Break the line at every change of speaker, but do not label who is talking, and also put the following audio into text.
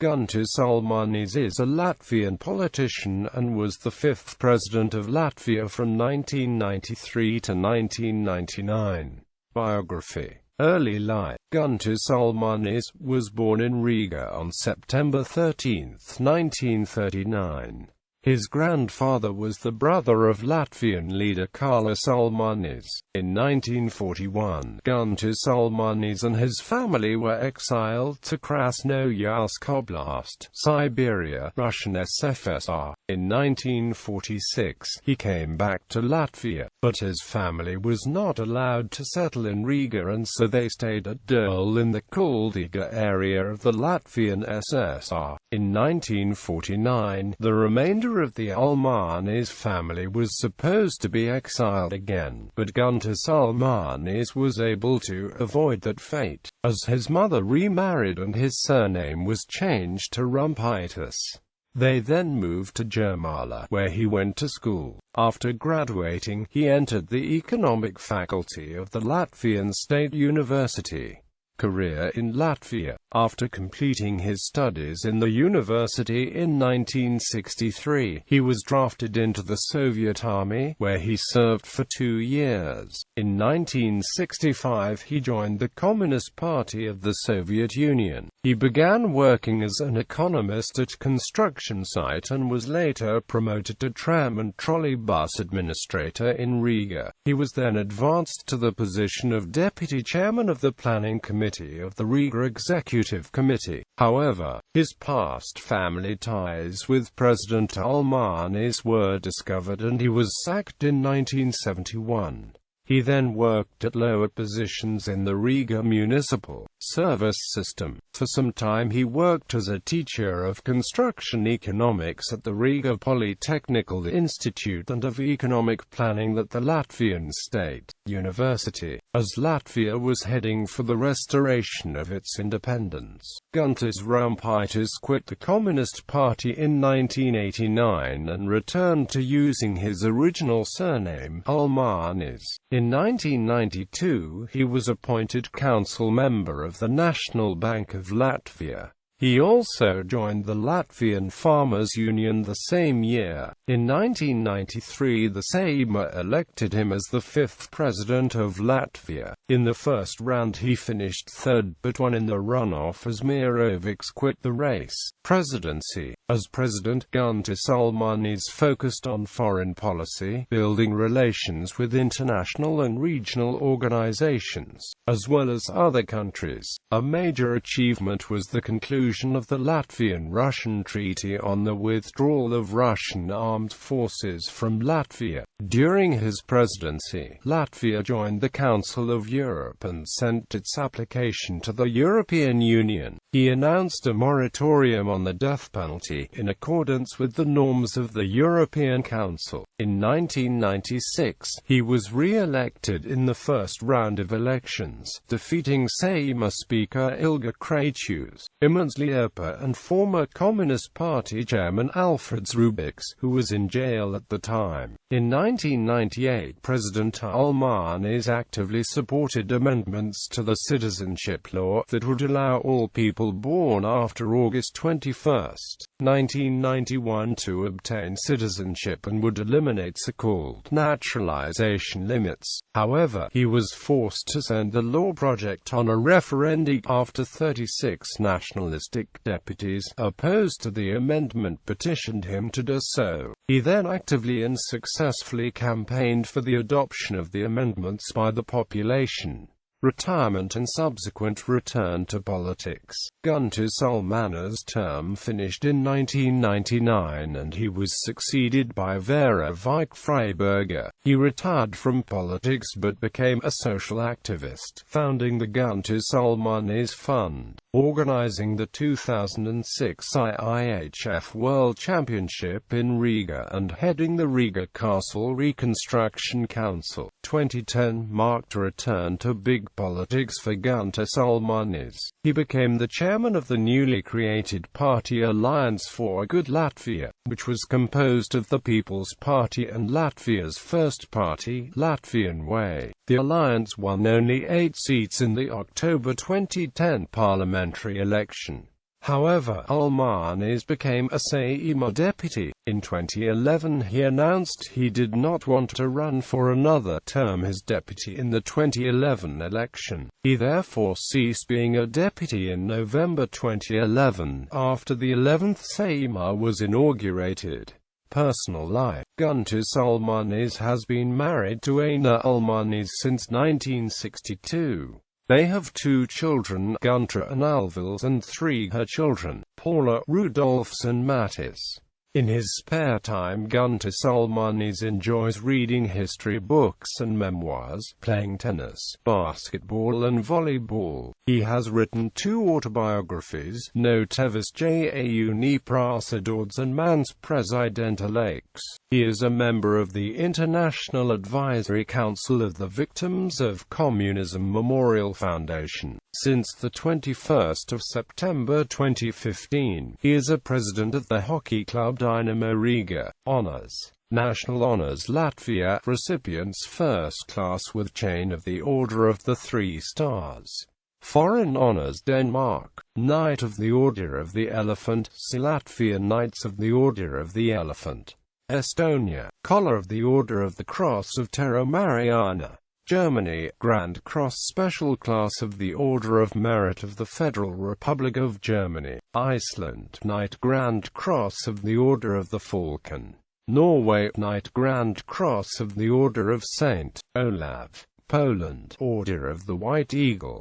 Guntis Ulmanis is a Latvian politician and was the fifth President of Latvia from 1993 to 1999. Biography. Early life. Guntis Ulmanis was born in Riga on September 13, 1939. His grandfather was the brother of Latvian leader Guntis Ulmanis. In 1941, Guntis Ulmanis and his family were exiled to Krasnoyarsk Oblast, Siberia, Russian SFSR. In 1946, he came back to Latvia, but his family was not allowed to settle in Riga and so they stayed at Dole in the Kuldīga area of the Latvian SSR. In 1949, the remainder of the Ulmanis family was supposed to be exiled again, but Guntis Ulmanis was able to avoid that fate, as his mother remarried and his surname was changed to Rumpitis. They then moved to Jurmala, where he went to school. After graduating, he entered the economic faculty of the Latvian State University. Career in Latvia. After completing his studies in the university in 1963, he was drafted into the Soviet Army, where he served for 2 years. In 1965 he joined the Communist Party of the Soviet Union. He began working as an economist at construction site and was later promoted to tram and trolley bus administrator in Riga. He was then advanced to the position of deputy chairman of the planning committee of the Riga Executive Committee. However, his past family ties with President Ulmanis were discovered and he was sacked in 1971. He then worked at lower positions in the Riga municipal service system. For some time he worked as a teacher of construction economics at the Riga Polytechnical Institute and of economic planning at the Latvian State University, as Latvia was heading for the restoration of its independence. Guntis Rumpitis quit the Communist Party in 1989 and returned to using his original surname, Ulmanis. In 1992, he was appointed council member of the National Bank of Latvia. He also joined the Latvian Farmers' Union the same year. In 1993 the Saeima elected him as the fifth President of Latvia. In the first round he finished third but won in the runoff as Mirovics quit the race. Presidency. As President, Guntis Ulmanis focused on foreign policy, building relations with international and regional organizations, as well as other countries. A major achievement was the conclusion of the Latvian-Russian Treaty on the withdrawal of Russian armed forces from Latvia. During his presidency, Latvia joined the Council of Europe and sent its application to the European Union. He announced a moratorium on the death penalty, in accordance with the norms of the European Council. In 1996, he was re-elected in the first round of elections, defeating Saeima Speaker Ilga Kraičius, Imants and former Communist Party chairman Alfreds Rubiks, who was in jail at the time. In 1998, President Ulmanis actively supported amendments to the citizenship law that would allow all people born after August 21, 1991 to obtain citizenship and would eliminate so-called naturalization limits. However, he was forced to send the law project on a referendum after 36 nationalistic deputies opposed to the amendment petitioned him to do so. He then actively and successfully campaigned for the adoption of the amendments by the population. Retirement and subsequent return to politics. Guntis Ulmanis' term finished in 1999 and he was succeeded by Vera Vike-Freiberger. He retired from politics but became a social activist, founding the Guntis Ulmanis Fund, organizing the 2006 IIHF World Championship in Riga and heading the Riga Castle Reconstruction Council. 2010 marked a return to big politics for Guntis Ulmanis. He became the chairman of the newly created party Alliance for a Good Latvia, which was composed of the People's Party and Latvia's first party, Latvian Way. The alliance won only 8 seats in the October 2010 parliamentary election. However, Ulmanis became a Seima deputy. In 2011 he announced he did not want to run for another term as deputy in the 2011 election. He therefore ceased being a deputy in November 2011, after the 11th Seima was inaugurated. Personal life. Guntis Ulmanis has been married to Aina Ulmanis since 1962. They have 2 children, Guntra and Alvils, and 3 her children, Paula, Rudolfs and Mattis. In his spare time, Guntis Ulmanis enjoys reading history books and memoirs, playing tennis, basketball and volleyball. He has written 2 autobiographies, No Tevis Jau ni Prasadords and Mans President Lakes. He is a member of the International Advisory Council of the Victims of Communism Memorial Foundation. Since the 21st of September 2015, he is a president of the hockey club Dynamo Riga. Honors. National Honors Latvia, recipients first class with Chain of the Order of the 3 Stars. Foreign Honors Denmark, Knight of the Order of the Elephant, Latvian Knights of the Order of the Elephant. Estonia, Collar of the Order of the Cross of Terra Mariana. Germany, Grand Cross Special Class of the Order of Merit of the Federal Republic of Germany. Iceland, Knight Grand Cross of the Order of the Falcon. Norway, Knight Grand Cross of the Order of St. Olav. Poland, Order of the White Eagle.